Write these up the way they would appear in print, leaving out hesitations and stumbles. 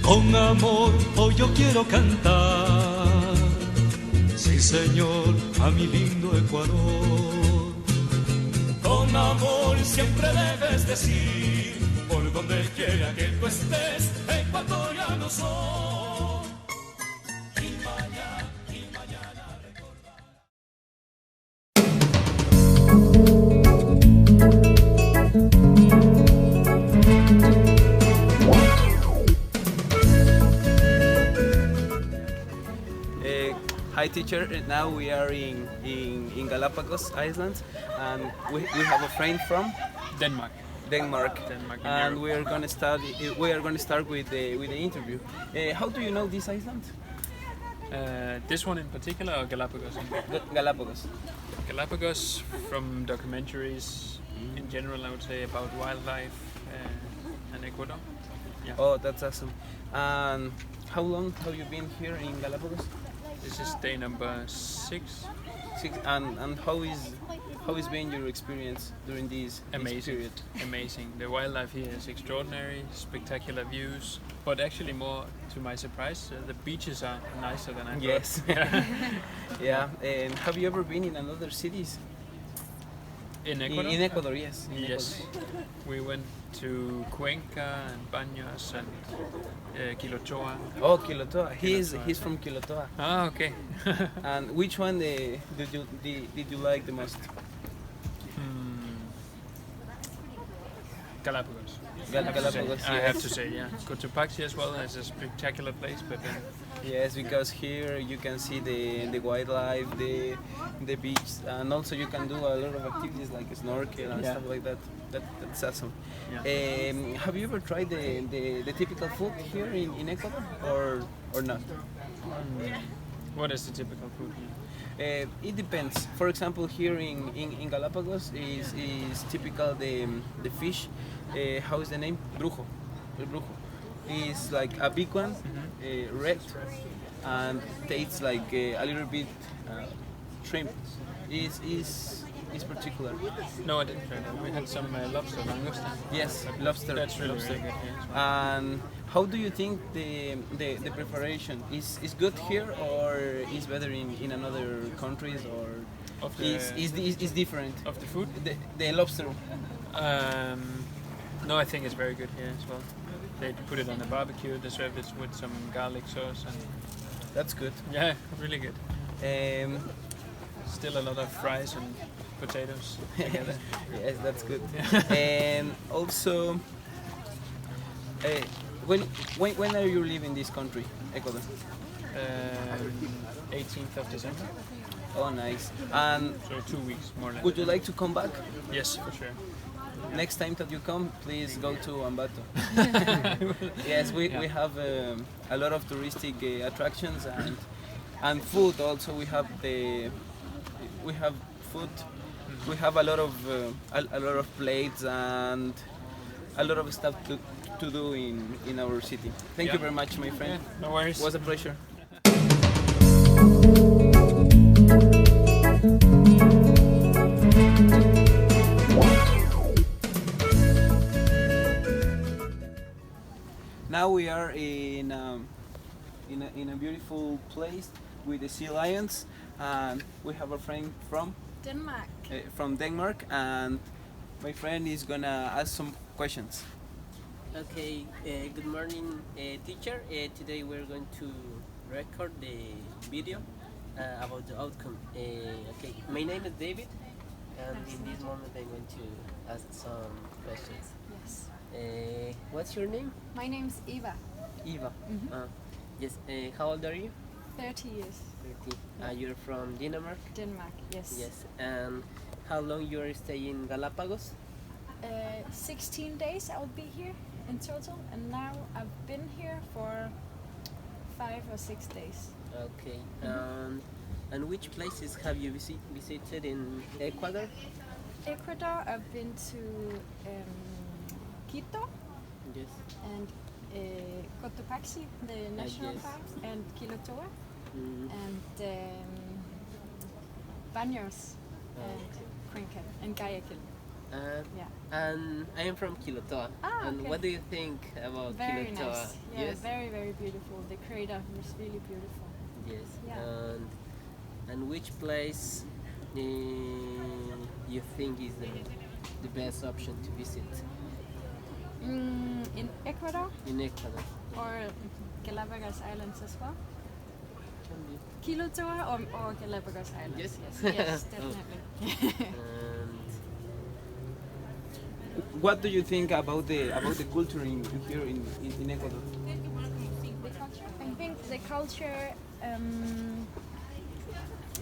Con amor hoy yo quiero cantar, sí señor, a mi lindo Ecuador. Con amor siempre debes decir, por donde quiera que tú estés, ecuatoriano soy. Y mañana recordar. Hi teacher, now we are in Galapagos Island and we have a friend from Denmark. Denmark, and Europe. we are gonna start with the interview. How do you know this island? This one in particular, or Galapagos? Galapagos. Galapagos from documentaries in general, I would say, about wildlife and Ecuador. Yeah. Oh, that's awesome. And how long have you been here in Galapagos? This is day number 6. And how is been your experience during this period? Amazing. The wildlife here is extraordinary, spectacular views, but actually more to my surprise, the beaches are nicer than I thought. Yes. Yeah. And have you ever been in another cities? In Ecuador? In Ecuador, yes. Yes. We went to Cuenca and Baños and Quilochoa. Oh, Quilotoa. He's from Quilotoa. Ah, okay. And which one did you like the most? Galapagos. Galapagos. I have to say, yeah. Cotopaxi as well as a spectacular place, but yes, because here you can see the wildlife, the beach, and also you can do a lot of activities like snorkel and stuff like that. That's awesome. Yeah. Have you ever tried the typical food here in Ecuador or not? What is the typical food here? It depends. For example, here in Galapagos is typical the fish. How is the name? Brujo. El brujo. It's like a big one, red, and tastes like a little bit shrimp. Is particular. No, I didn't try that. We had some lobster, langosta. Yes, lobster. That's really, lobster. really good. Yeah, And how do you think the preparation is good here or is better in another countries or Of the- is different? Of the food? The lobster. No, I think it's very good here as well. They put it on the barbecue, they serve it with some garlic sauce, and That's good. yeah, really good. Um, Still a lot of fries and potatoes together. yes, that's good. And also, when are you leaving this country, Ecuador? 18th of December, Oh, nice. And so 2 weeks more or less. would you like to come back? Yes, for sure. Next time that you come, please go to Ambato. Yes, we have a lot of touristic attractions and food. Also, we have food. We have a lot of plates and a lot of stuff to do in our city. Thank you very much, my friend. Yeah, no worries. It was a pleasure. Now we are in a beautiful place with the sea lions, and we have a friend from Denmark, and my friend is gonna ask some questions. Okay, good morning, teacher. Today we're going to record the video about the outcome. Okay, my name is David, and in this moment I'm going to ask some questions. Yes. What's your name? My name's Eva. Eva. Yes. How old are you? 30 years. 30. You're from Denmark. Denmark, yes. Yes. And how long you are staying in Galapagos? 16 days I'll be here in total, and now I've been here for 5 or 6 days. Okay. And which places have you visited in Ecuador? Ecuador, I've been to Quito Yes. and Cotopaxi, the national yes. park, and Quilotoa, Mm. and Baños, and Cuenca, and Guayaquil. Yeah. And I am from Quilotoa. Ah, and okay. what do you think about Very Quilotoa? nice. Yeah, Yes. very, very beautiful. The crater was really beautiful. Yes. Yeah. And which place you think is the best option to visit In Ecuador in Ecuador? or Galapagos Islands as well? Can be. Quilotoa or Galapagos Islands? Yes. Yes, Oh. definitely. And What do you think about the culture here in Ecuador? The culture? I think the culture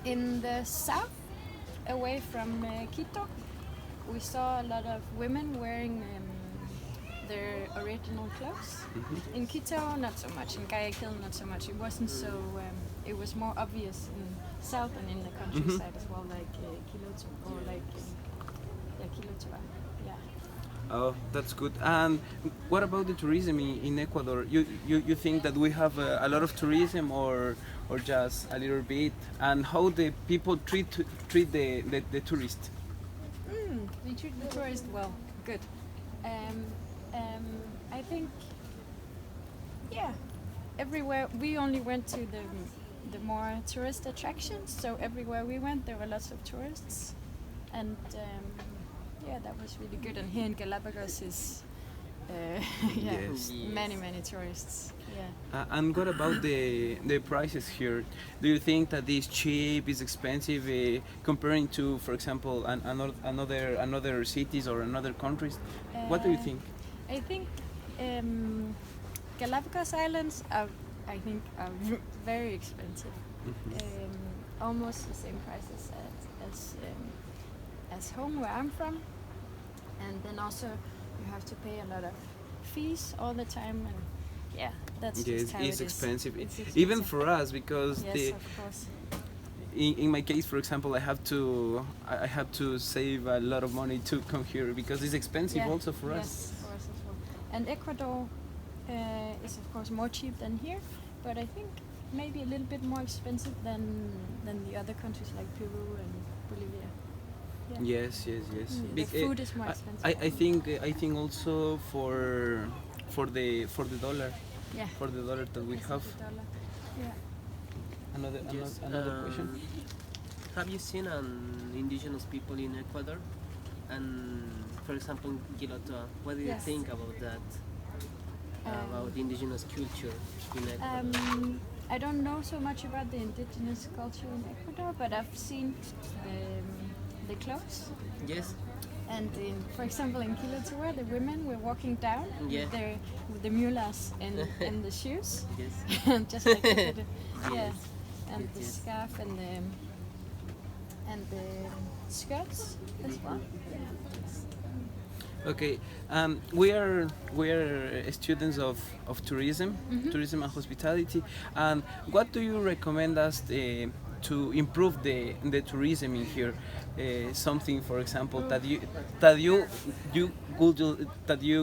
in the south, away from Quito, we saw a lot of women wearing their original clothes. In Quito, not so much. In Guayaquil, not so much. It wasn't so. It was more obvious in south and in the countryside as well, like Quiloto or like Quilotoa. Yeah. Oh, that's good. And what about the tourism in Ecuador? You think that we have a lot of tourism or just a little bit? And how the people treat the tourist? They treat the tourist well. Good. I think, yeah, everywhere we only went to the more tourist attractions. So everywhere we went, there were lots of tourists, and yeah, that was really good. And here in Galapagos is Yes. many tourists. Yeah. And what about the prices here? Do you think that is cheap, is expensive, comparing to, for example, another cities or another countries? What do you think? I think Galapagos Islands are, very expensive. Almost the same prices as home where I'm from, and then also you have to pay a lot of fees all the time, and yeah, that's Yes, just how it's it is. expensive. It's Even expensive. for us, because Yes, of course. in my case, for example, I have to save a lot of money to come here because it's expensive Yeah, also for yes, us. for us as well. And Ecuador is of course more cheap than here, but I think maybe a little bit more expensive than the other countries like Peru and Bolivia. Yeah. Yes. The food is more expensive. I think also for the dollar, Yeah. for the dollar that we Because have. of the dollar. Yeah. yes. Another question. Have you seen indigenous people in Ecuador? And for example, in Quilotoa, what do you Yes. think about that? About indigenous culture in Ecuador? I don't know so much about the indigenous culture in Ecuador, but I've seen the clothes. Yes. And for example, in Quilotoa, the women were walking down Yeah. with the mulas and the shoes, Yes. just like they did. Yeah, Yes. and Yes, the yes. scarf and the skirts as well. Okay, we are students of tourism, tourism and hospitality. And what do you recommend us to improve the tourism in here? Something, for example, that you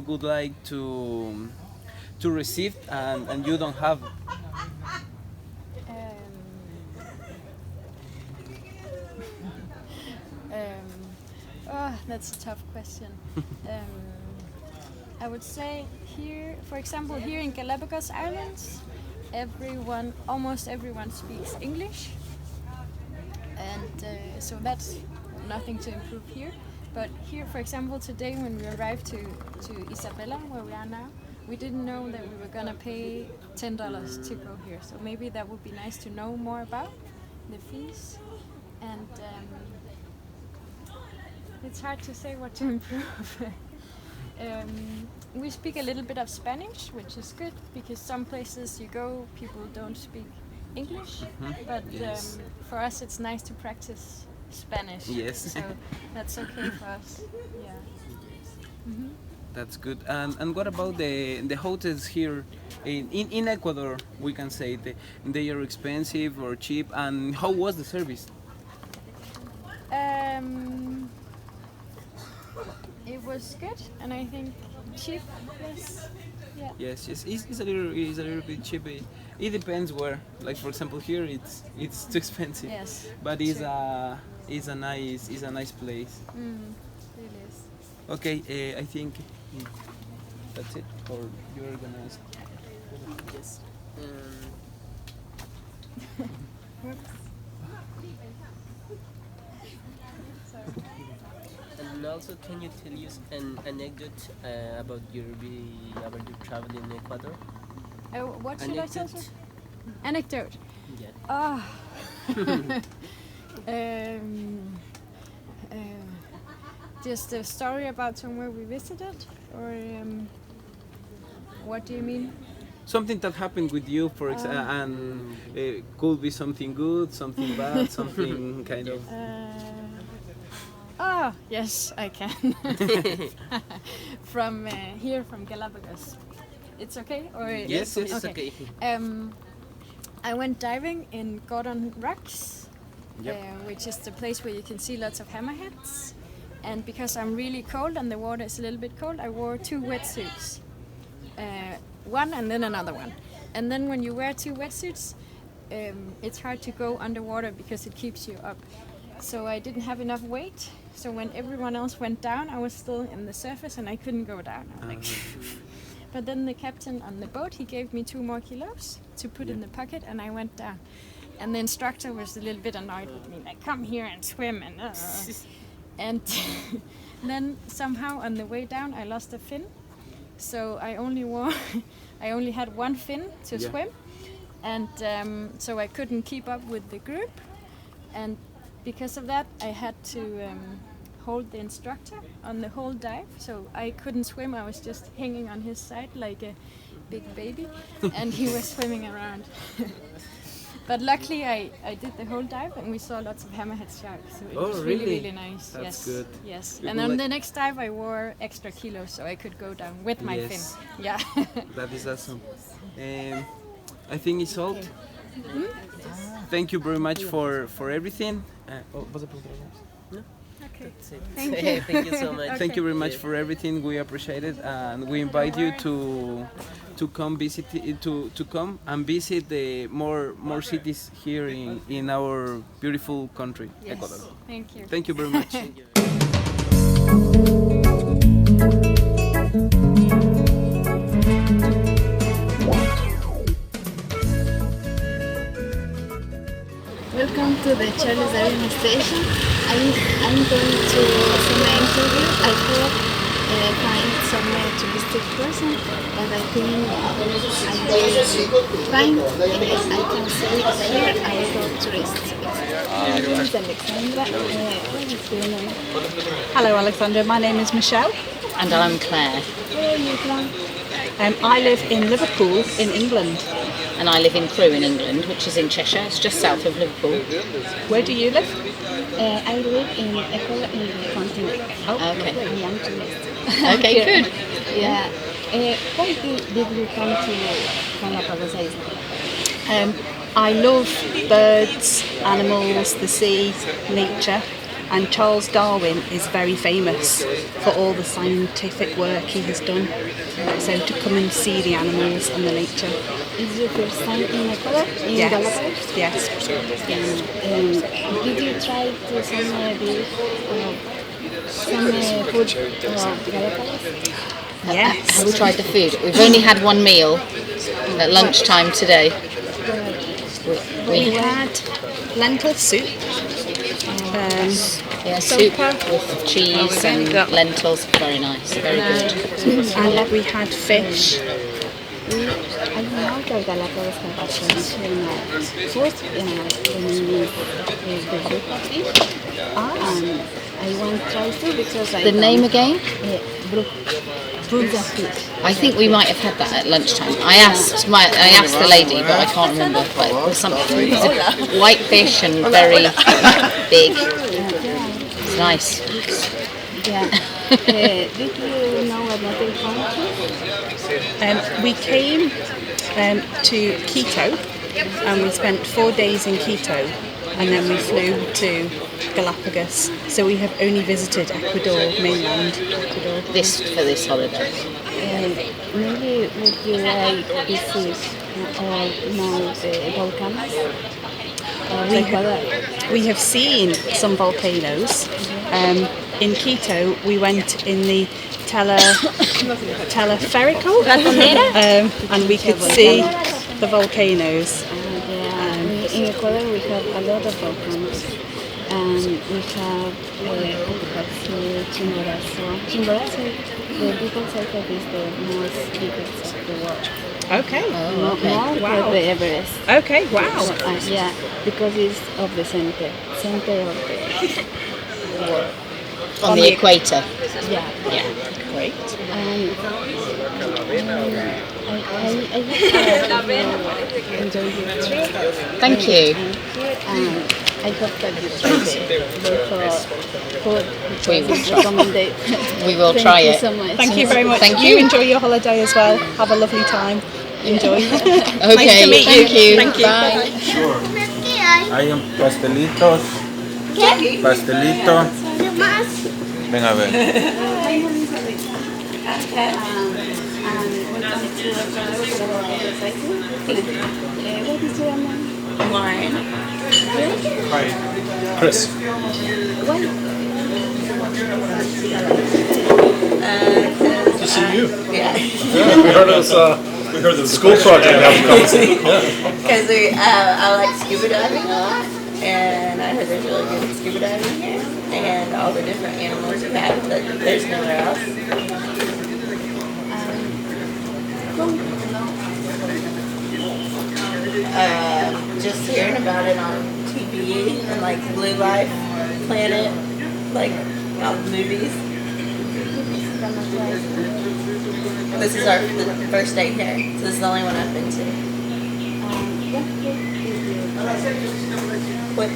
would like to receive and you don't have. That's a tough question. I would say here, for example, here in Galapagos Islands, almost everyone speaks English, and so that's nothing to improve here. But here, for example, today when we arrived to Isabela, where we are now, we didn't know that we were gonna pay $10 to go here. So maybe that would be nice to know more about the fees. And it's hard to say what to improve. We speak a little bit of Spanish, which is good because some places you go, people don't speak English. But Yes. for us, it's nice to practice Spanish. Yes. So that's okay for us. Yeah. That's good. And what about the hotels here in Ecuador? We can say they are expensive or cheap. And how was the service? Um, it was good, and I think cheap. Yes. Yeah. Yes, yes, it's a little bit cheap. It depends where. Like for example, here it's too expensive. Yes. But it's a nice place. It is. Okay, I think that's it. Or you're gonna ask. Yes. And also, can you tell us an anecdote about about your travel in Ecuador? What should I tell you? Anecdote. Yeah. Ah. um, uh, just a story about somewhere we visited, or what do you mean? Something that happened with you, for example, and it could be something good, something bad, something kind of. Yes, I can. From here, from Galapagos. It's okay, or Yes, yes. It's okay. I went diving in Gordon Rocks, Yep. which is the place where you can see lots of hammerheads. And because I'm really cold and the water is a little bit cold, I wore 2 wetsuits. One and then another one. And then when you wear 2 wetsuits, it's hard to go underwater because it keeps you up. So I didn't have enough weight. So when everyone else went down, I was still in the surface and I couldn't go down. I'm like, but then the captain on the boat, he gave me 2 more kilos to put in the pocket, and I went down. And the instructor was a little bit annoyed with me, like, come here and swim. And then somehow on the way down, I lost a fin. So I only had 1 fin to swim. And so I couldn't keep up with the group. And because of that, I had to hold the instructor on the whole dive. So I couldn't swim. I was just hanging on his side like a big baby, and he was swimming around. But luckily, I did the whole dive, and we saw lots of hammerhead sharks. So it was really, really nice. That's yes. good. Yes. You And could on the next dive, I wore extra kilos, so I could go down with my fin. Yeah. That is awesome. I think it's all. Thank you very much for everything. Okay. That's it. Thank you. Thank you so much. Thank you very much for everything. We appreciate it, and we invite you to come visit to come and visit the more cities here in our beautiful country, Yes. Ecuador. Thank you. Thank you very much. Welcome to the Charles Darwin station. I'm going to for my interview. I hope find some touristic person, but I think I will find I can say here I will go tourist. My name is Alexandra. What is your name? Hello Alexandra, my name is Michelle. And I'm Claire. Where are you from? I live in Liverpool in England. And I live in Crewe in England, which is in Cheshire. It's just south of Liverpool. Where do you live? I live in Ecuador in the continent. Okay. I am tourist. Okay, good. Yeah. Why did you come to Galapagos Island? I love birds, animals, the sea, nature, and Charles Darwin is very famous for all the scientific work he has done. So to come and see the animals and the nature. Is your first time in Ecuador? In Yes. Galapagos? Yes. Did you try to some food Galapagos? Yes. Have we tried the food? We've only had 1 meal at lunchtime today. We had lentil soup. Yeah, soup with cheese and lentils. Very nice, very good. And we had fish. I know that Galapagos have a traditional food, the name is the bruja fish. I want to try too because I The name again? bruja fish. I think we might have had that at lunchtime. I asked the lady, but I can't remember. But it was something. It was a white fish and very big. It's nice. Yeah. Did you know another country? We came to Quito and we spent 4 days in Quito and then we flew to Galapagos. So we have only visited Ecuador, mainland Ecuador. For this holiday. Maybe would you like visit or know the volcanoes? We have seen some volcanoes. In Quito, we went in the teleferico, and we could see the volcanoes. In Ecuador, we have a lot of volcanoes. We have Chimborazo. The people say that it's the most biggest of the world. Okay. More than the Everest. Okay, wow. Yeah, because it's of the center of the world. On the equator. Yeah. Yeah. Great. I enjoy your trip. Thank you. I hope that you try the food. We will try. Recommended. We will try Thank it. you so much. Thank you very much. Thank you you. enjoy your holiday as well. Have a lovely time. Enjoy. Okay. Nice to meet Thank you. Thank you. Bye. Sure. Hay un pastelitos. Pastelito. Ven a ver. What is your name? Lauren. Hi, Chris. To see you. Yeah. We heard of the school project Because I like scuba diving a lot, and I heard there's really good scuba diving here, and all the different animals you have that there's nowhere else. Just hearing about it on TV and like Blue Life Planet, like all the movies. This is our first day here, so this is the only one I've been to. What?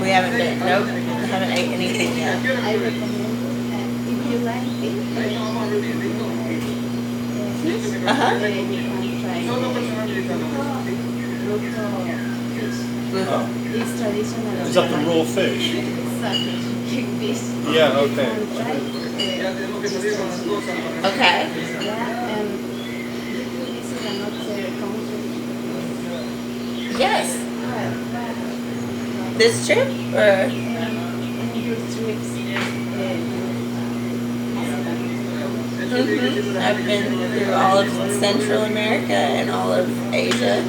We haven't been. Nope. Haven't ate anything yet. I recommend if you like fish, you can try it's traditional. Is that the raw fish? Exactly. Fish. Yeah, okay. Okay. Yeah, this is another country. Yes. This trip or? I've been through all of Central America and all of Asia.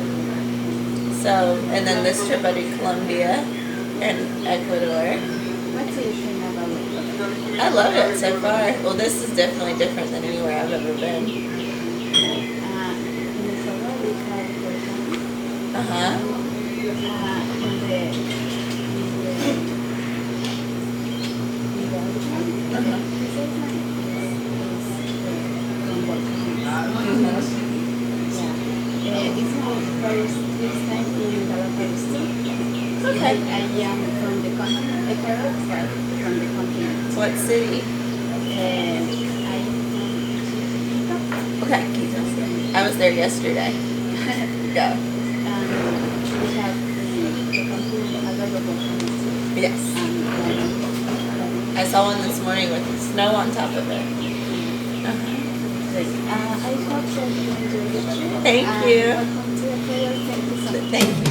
So, and then this trip I did Colombia and Ecuador. What do you think about it? I love it so far. Well, this is definitely different than anywhere I've ever been. It's my first time in Galapagos. Okay. I am from the continent, Ecuador, but from the continent. What city? Okay, Quito. I was there yesterday. Yeah. We have the continent, a lot of volcanoes. Yes. I saw one this morning with snow on top of it. I hope that you enjoy the trip. Thank you. Welcome to Ecuador. Thank you so much. Thank you.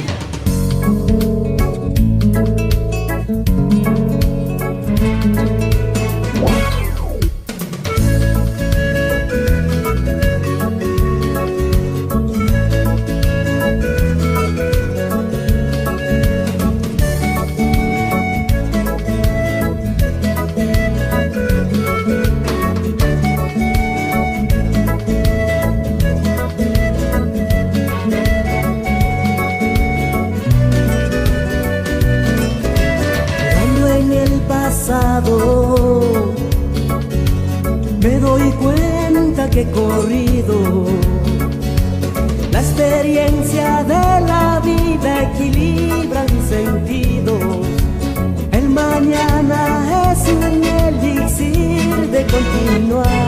Me doy cuenta que he corrido la experiencia de la vida equilibran sentidos. El mañana es un elixir de continuar.